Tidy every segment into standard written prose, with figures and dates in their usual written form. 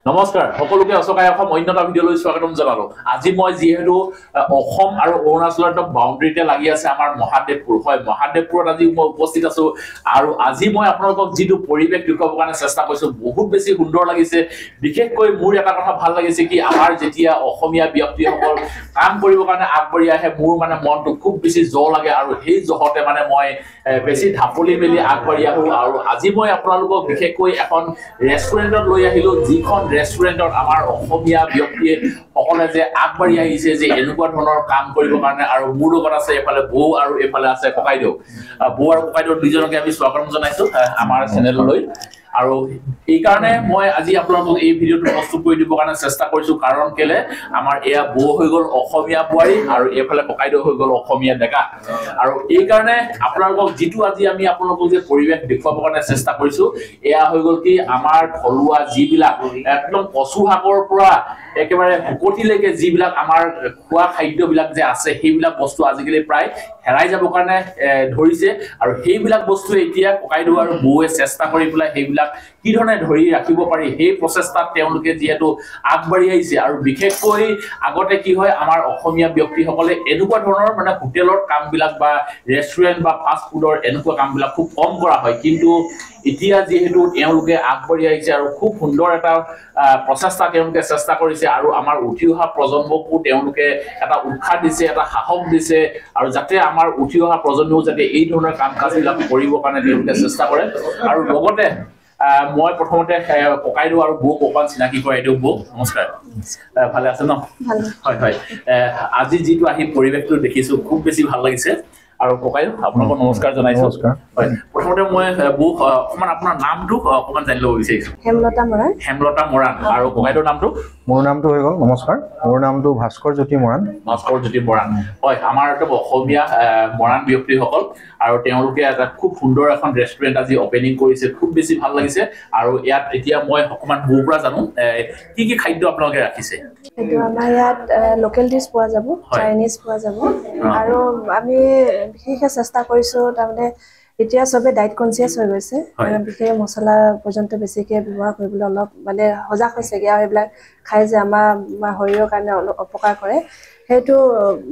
নমস্কাৰ সকলোকে অসকায় অসম অন্যটা ভিডিঅ'লৈ স্বাগতম জনালো আজি মই যিহেতু অসম আৰু অৰুণাচলৰ একদম বাউণ্ডাৰীতে লাগি আছে আমাৰ মহাদেৱপুৰ হয় মহাদেৱপুৰত আজি মই উপস্থিত আছো আৰু আজি মই আপোনালোকক যিটো পৰিৱেশ দেখুৱাবৰ কাৰণে চেষ্টা কৰিছো বহুত বেছি সুন্দৰ লাগিছে বিশেষকৈ মোৰ এটা কথা ভাল লাগিছে কি আমাৰ যেতিয়া অসমীয়া ব্যক্তিসকল কাম কৰিবৰ কাৰণে আগবাঢ়ি আহে মোৰ মানে মনটো খুব বেছি জহ লাগে আৰু সেই জহতে মানে মই বেছি ঢাপলি মেলি আগবাঢ়ি আহো আৰু আজি মই আপোনালোকক বিশেষকৈ এখন ৰেষ্টুৰেণ্টত লৈ আহিলো যিখন ৰেষ্টুৰেণ্টত আমাৰ অসমীয়া ব্যক্তিয়ে সকলে যে আগবাঢ়ি আহিছে যে এনেকুৱা ধৰণৰ কাম কৰিবৰ কাৰণে আৰু মোৰ লগত আছে এফালে বৌ আৰু এফালে আছে ককাইদেউ বৌ আৰু ককাইদেউ দুজনকে আমি স্বাগতম জনাইছো আমাৰ চেনেললৈ আৰু এই কাৰণে মই আজি আপোনালোকক এই ভিডিঅ'টো প্ৰস্তুত কৰি দিবৰ কাৰণে চেষ্টা কৰিছো কাৰণ কেলে আমাৰ এয়া বৌ হৈ গ'ল অসমীয়া বোৱাৰী আৰু এফালে ককাইদেউ হৈ গ'ল অসমীয়া ডেকা আৰু এই কাৰণে আপোনালোকক যিটো আজি আমি আপোনালোকক যে পৰিৱেশ দেখুৱাবৰ কাৰণে চেষ্টা কৰিছো এয়া হৈ গ'ল কি আমাৰ থলুৱা যিবিলাক একদম কচু শাকৰ পৰা একেবাৰে হুকটিলৈকে যিবিলাক আমাৰ খোৱা খাদ্যবিলাক যে আছে সেইবিলাক বস্তু আজিকালি প্ৰায় হেৰাই যাবৰ কাৰণে ধৰিছে আৰু সেইবিলাক বস্তু এতিয়া ককাইদেউ আৰু বৌয়ে চেষ্টা কৰি পেলাই সেইবিলাক কি ধৰণে ধৰি ৰাখিব পাৰি সেই প্ৰচেষ্টাত তেওঁলোকে যিহেতু আগবাঢ়ি আহিছে আৰু বিশেষকৈ আগতে কি হয় আমাৰ অসমীয়া ব্যক্তিসকলে এনেকুৱা ধৰণৰ মানে হোটেলৰ কামবিলাক বা ৰেষ্টুৰেণ্ট বা ফাষ্ট ফুডৰ এনেকুৱা কামবিলাক খুব কম কৰা হয় কিন্তু এতিয়া যিহেতু তেওঁলোকে আগবাঢ়ি আহিছে আৰু খুব সুন্দৰ এটা প্ৰচেষ্টা তেওঁলোকে চেষ্টা কৰিছে আৰু আমাৰ উঠি অহা প্ৰজন্মকো তেওঁলোকে এটা উৎসাহ দিছে এটা সাহস দিছে আৰু যাতে আমাৰ উঠি অহা প্ৰজন্মও যাতে এই ধৰণৰ কাম কাজবিলাক কৰিবৰ কাৰণে তেওঁলোকে চেষ্টা কৰে আৰু লগতে মই প্ৰথমতে ককাইদেউ আৰু বৌক অকমান চিনাকি কৰাই দিওঁ বৌ নমস্কাৰ ভালে আছে ন হয় হয় আজি যিটো আহি পৰিৱেশটো দেখিছো খুব বেছি ভাল লাগিছে আৰু ককাইদেউ আপোনাক নমস্কাৰ জনাইছো নমস্কাৰ হয় প্ৰথমতে মই বৌ অকমান আপোনাৰ নামটো অকমান জানি ল'ব বিচাৰিছো হেমলতা মৰাণ আৰু ককাইদেউৰ নামটো মোৰ নামটো হৈ গ'ল নমস্কাৰ মোৰ নামটো ভাস্কৰ জ্যোতি মৰাণ হয় আমাৰ একদম অসমীয়া মৰাণ ব্যক্তিসকল আৰু তেওঁলোকে এটা খুব সুন্দৰ এখন ৰেষ্টুৰেণ্ট আজি অপেনিং কৰিছে খুব বেছি ভাল লাগিছে আৰু ইয়াত এতিয়া মই অকমান বৌৰ পৰা জানো কি কি খাদ্য আপোনালোকে ৰাখিছে এইটো আমাৰ ইয়াত লোকেল ডিছ পোৱা যাব চাইনিজ পোৱা যাব আৰু আমি বিশেষকৈ চেষ্টা কৰিছো তাৰমানে এতিয়া সবে ডায়েট কনচিয়াছ হৈ গৈছে বিশেষ মছলা পৰ্যন্ত বেছিকৈ ব্যৱহাৰ কৰিবলৈ অলপ মানে সজাগ হৈছেগৈ আৰু এইবিলাক খাই যে আমাৰ শৰীৰৰ কাৰণে অলপ অপকাৰ কৰে সেইটো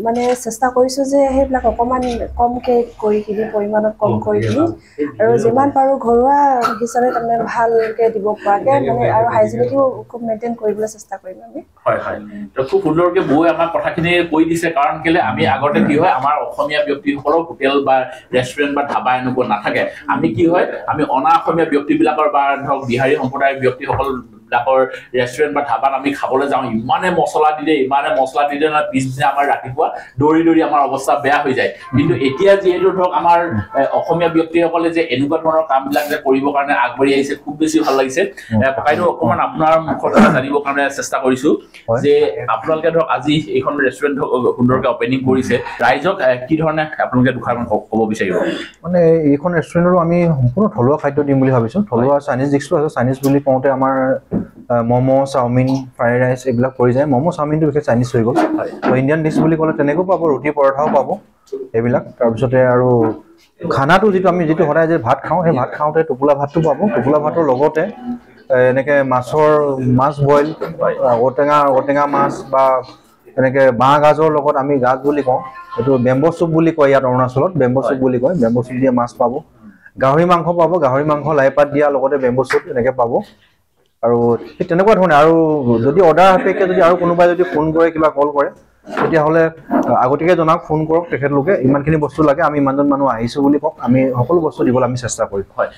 মানে চেষ্টা কৰিছো যে সেইবিলাক অকণমান কমকৈ কৰি কিনি পৰিমাণত কম কৰি কিনি আৰু যিমান পাৰোঁ ঘৰুৱা হিচাপে তাৰমানে ভালকৈ দিব পৰাকৈ মানে আৰু হাইজেনিকো খুব মেইনটেইন কৰিবলৈ চেষ্টা কৰিম আমি হয় হয় তো খুব সুন্দৰকৈ বৌয়ে আমাক কথাখিনি কৈ দিছে কাৰণ কেলে আমি আগতে কি হয় আমাৰ অসমীয়া ব্যক্তিসকলৰ হোটেল বা ৰেষ্টুৰেণ্ট বা ধাবা এনেকুৱা নাথাকে আমি কি হয় আমি অনা অসমীয়া ব্যক্তিবিলাকৰ বা ধৰক বিহাৰী সম্প্ৰদায়ৰ ব্যক্তিসকল বিলাকৰ ৰেষ্টুৰেণ্ট বা ধাবাত আমি খাবলৈ যাওঁ ইমানে মছলা দি দিয়ে না পিছদিনা আমাৰ ৰাতিপুৱা দৌৰি দৌৰি আমাৰ অৱস্থা বেয়া হৈ যায় কিন্তু এতিয়া যিহেতু ধৰক আমাৰ অসমীয়া ব্যক্তিসকলে যে এনেকুৱা ধৰণৰ কামবিলাক যে কৰিবৰ কাৰণে আগবাঢ়ি আহিছে খুব বেছি ভাল লাগিছে ককাইদেউ অকমান আপোনাৰ মুখৰ পৰা জানিবৰ কাৰণে চেষ্টা কৰিছো যে আপোনালোকে ধৰক আজি এইখন ৰেষ্টুৰেণ্ট সুন্দৰকৈ অপেনিং কৰিছে ৰাইজক কি ধৰণে আপোনালোকে দুখাৰমান ক'ব বিচাৰিব মানে এইখন ৰেষ্টুৰেণ্টৰো আমি সম্পূৰ্ণ থলুৱা খাদ্য দিম বুলি ভাবিছো থলুৱা চাইনিজ ডিছটো আছে চাইনিজ বুলি কওঁতে আমাৰ ম'ম' চাওমিন ফ্ৰাইড ৰাইচ এইবিলাক পৰি যায় ম'ম' চাওমিনটো বিশেষ চাইনিজ হৈ গ'ল তো ইণ্ডিয়ান ডিছ বুলি ক'লে তেনেকৈও পাব ৰুটি পৰঠাও পাব এইবিলাক তাৰপিছতে আৰু খানাটো আমি যিটো সদায় যে ভাত খাওঁ সেই ভাত খাওঁতে টোপোলা ভাতটো পাব টোপোলা ভাতৰ লগতে এনেকৈ মাছ বইল ঔটেঙা মাছ বা এনেকৈ বাঁহ গাজৰ লগত আমি গাজ বুলি কওঁ এইটো বেম্ব' চুপ বুলি কয় ইয়াত অৰুণাচলত বেম্ব' চুপ বুলি কয় বেম্ব' চুপ দিয়ে মাছ পাব গাহৰি মাংস পাব গাহৰি মাংস লাই পাত দিয়া লগতে বেম্ব' চুপ এনেকৈ পাব আৰু ঠিক তেনেকুৱা ধৰণে আৰু যদি অৰ্ডাৰ সাপেক্ষে যদি আৰু কোনোবাই যদি ফোন কৰে কিবা কল কৰে তেতিয়াহ'লে আগতীয়াকৈ জনাওক ফোন কৰক তেখেতলোকে ইমানখিনি বস্তু লাগে আমি ইমানজন মানুহ আহিছোঁ বুলি কওক আমি সকলো বস্তু দিবলৈ আমি চেষ্টা কৰিম হয়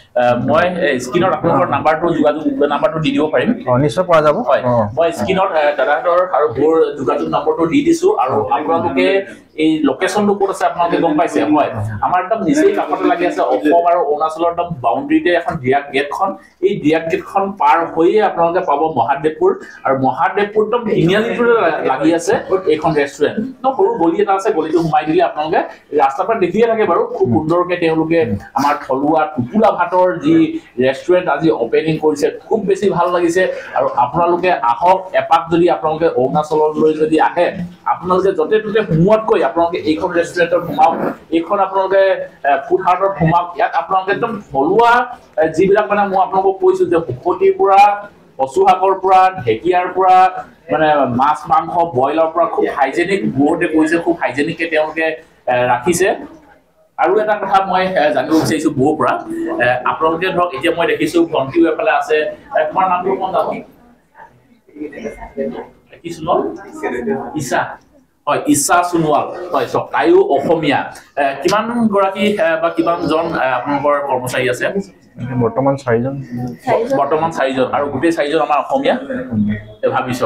মই স্ক্ৰীনত আপোনালোকৰ নাম্বাৰটো দি দিব পাৰিম নিশ্চয় পোৱা যাব হয় মই স্ক্ৰীনত দাদাহঁতৰ আৰু মোৰ যোগাযোগ নম্বৰটো দি দিছোঁ আৰু আপোনালোকে এই লোকেশ্যনটো ক'ত আছে আপোনালোকে গম পাইছে হয় আমাৰ একদম নিচেই কাষতে লাগি আছে অসম আৰু অৰুণাচলৰ একদম বাউণ্ডেৰীতে এখন ডিৰাক গেটখন এই ডিৰাক গেটখন পাৰ হৈয়ে আপোনালোকে পাব মহাদেৱপুৰ আৰু মহাদেৱপুৰ একদম তিনিআলিটোৰে লাগি আছে এইখন ৰেষ্টুৰেণ্ট সৰু গলি এটা আছে গলিটো সোমাই দিলে আপোনালোকে ৰাস্তাৰ পৰা দেখিয়ে থাকে বাৰু খুব সুন্দৰকৈ তেওঁলোকে আমাৰ থলুৱা টোপোলা ভাতৰ যি ৰেষ্টুৰেণ্ট আজি অপেনিং কৰিছে খুব বেছি ভাল লাগিছে আৰু আপোনালোকে আহক এপাক যদি আপোনালোকে অৰুণাচললৈ যদি আহে আপোনালোকে য'তে ত'তে সোমোৱাতকৈ আপোনালোকে এইখন ৰেষ্টুৰেণ্টত সোমাওক এইখন আপোনালোকে ফুড হাৰ্টত সোমাওক ইয়াত আপোনালোকে একদম থলুৱা যিবিলাক মানে মই আপোনালোকক কৈছো যে হুকটিৰ পৰা কচু শাকৰ পৰা ঢেকীয়াৰ পৰা মানে মাছ মাংস বইলৰ পৰা খুব হাইজেনিক বহুতে কৈছে খুব হাইজেনিককে তেওঁলোকে ৰাখিছে আৰু এটা কথা মই জানিব বিচাৰিছো বহুৰ পৰা আপোনালোকে ধৰক এতিয়া মই দেখিছো ভণ্টিও এফালে আছে তোমাৰ নামটো কোন জানো কি সোণোৱাল ঈশা হয় ঈশা সোণোৱাল হয় সব তাইও অসমীয়া কিমান গৰাকী বা কিমান জন আপোনালোকৰ কৰ্মচাৰী আছে বৰ্তমান 4জন আৰু গোটেই 4জন আমাৰ অসমীয়া ভাবিছ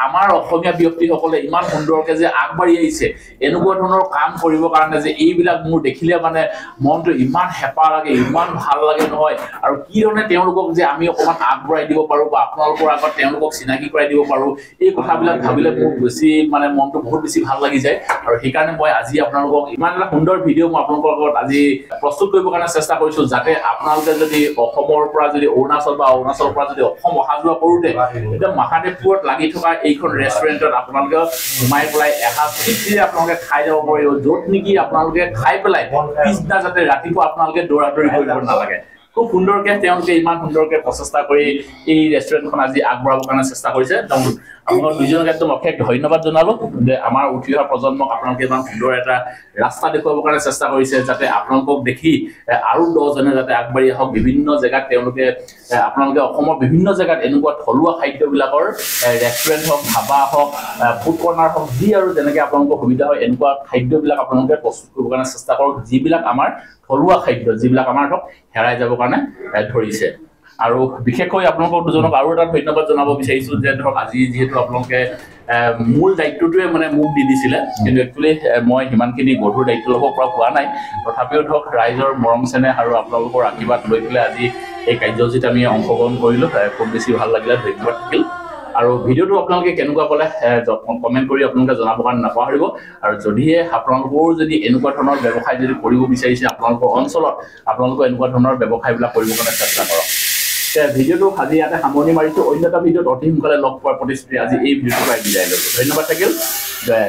আমাৰ অসমীয়া ব্যক্তিসকলে ইমান সুন্দৰকে যে আগবাঢ়ি আহিছে এনেকুৱা ধৰণৰ কাম কৰিবৰ কাৰণে যে এইবিলাক মোৰ দেখিলে মানে মনটো ইমান হেঁপাহ লাগে ইমান ভাল লাগে নহয় আৰু কি ধৰণে তেওঁলোকক যে আমি অকমান আগবঢ়াই দিব পাৰো বা আপোনালোকৰ আগত তেওঁলোকক চিনাকি কৰাই দিব পাৰো এই কথাবিলাক ভাবিলে মোৰ বেছি মানে মনটো বহুত বেছি ভাল লাগি যায় আৰু সেইকাৰণে মই আজি আপোনালোকক ইমান এটা সুন্দৰ ভিডিঅ' মই আপোনালোকৰ লগত আজি প্ৰস্তুত কৰিবৰ কাৰণে চেষ্টা কৰিছো যাতে আপোনালোকে যদি অসমৰ পৰা যদি অৰুণাচলৰ পৰা যদি অসম অহা যোৱা কৰোতে এতিয়া মহাদেৱপুৰত লাগি থকা এইখন ৰেষ্টুৰেণ্টত আপোনালোকে সোমাই পেলাই এসাঁজ তৃপ্তিৰে আপোনালোকে খাই যাব পাৰিব য'ত নেকি আপোনালোকে খাই পেলাই পিছদিনা যাতে ৰাতিপুৱা আপোনালোকে দৌৰা-দৌৰি কৰিব নালাগে খুব সুন্দৰকে তেওঁলোকে ইমান সুন্দৰকে প্ৰচেষ্টা কৰি এই ৰেষ্টুৰেণ্টখন আজি আগবঢ়াবৰ কাৰণে চেষ্টা কৰিছে আপোনালোক দুজনক একদম অশেষ ধন্যবাদ জনালো যে আমাৰ উঠি অহা প্ৰজন্মক আপোনালোকে ইমান সুন্দৰ এটা ৰাস্তা দেখুৱাবৰ কাৰণে চেষ্টা কৰিছে যাতে আপোনালোকক দেখি আৰু 10জনে যাতে আগবাঢ়ি আহক বিভিন্ন জেগাত তেওঁলোকে আপোনালোকে অসমৰ বিভিন্ন জেগাত এনেকুৱা থলুৱা খাদ্যবিলাকৰ ৰেষ্টুৰেণ্ট হওক ধাবা হওক ফুড কৰ্ণাৰ হওক যি আৰু যেনেকৈ আপোনালোকৰ সুবিধা হয় এনেকুৱা খাদ্যবিলাক আপোনালোকে প্ৰস্তুত কৰিবৰ কাৰণে চেষ্টা কৰক যিবিলাক আমাৰ থলুৱা খাদ্য যিবিলাক আমাৰ ধৰক হেৰাই যাবৰ কাৰণে ধৰিছে আৰু বিশেষকৈ আপোনালোকক দুজনক আৰু এটা ধন্যবাদ জনাব বিচাৰিছো যে ধৰক আজি যিহেতু আপোনালোকে মূল দায়িত্বটোৱে মানে মোক দি দিছিলে কিন্তু একচুৱেলি মই সিমানখিনি গধুৰ দায়িত্ব ল'ব পৰা হোৱা নাই তথাপিও ধৰক ৰাইজৰ মৰম চেনেহ আৰু আপোনালোকৰ আশীৰ্বাদ লৈ পেলাই আজি এই কাৰ্যসূচীত আমি অংশগ্ৰহণ কৰিলো খুব বেছি ভাল লাগিলে ধন্যবাদ থাকিল আৰু ভিডিঅ'টো আপোনালোকে কেনেকুৱা পালে কমেণ্ট কৰি আপোনালোকে জনাবৰ কাৰণে নাপাহৰিব আৰু যদিহে আপোনালোকৰ যদি এনেকুৱা ধৰণৰ ব্যৱসায় যদি কৰিব বিচাৰিছে আপোনালোকৰ অঞ্চলত আপোনালোকৰ এনেকুৱা ধৰণৰ ব্যৱসায়বিলাক কৰিবৰ কাৰণে চেষ্টা কৰক ভিডিঅ'টো আজি ইয়াতে সামৰণি মাৰিছো অন্য এটা ভিডিঅ'ত অতি সোনকালে লগ পোৱাৰ প্ৰতিশ্ৰুতি আজি এই ভিডিঅ'টোৰ পৰা বিদায় লৈছো ধন্যবাদ থাকিল জয়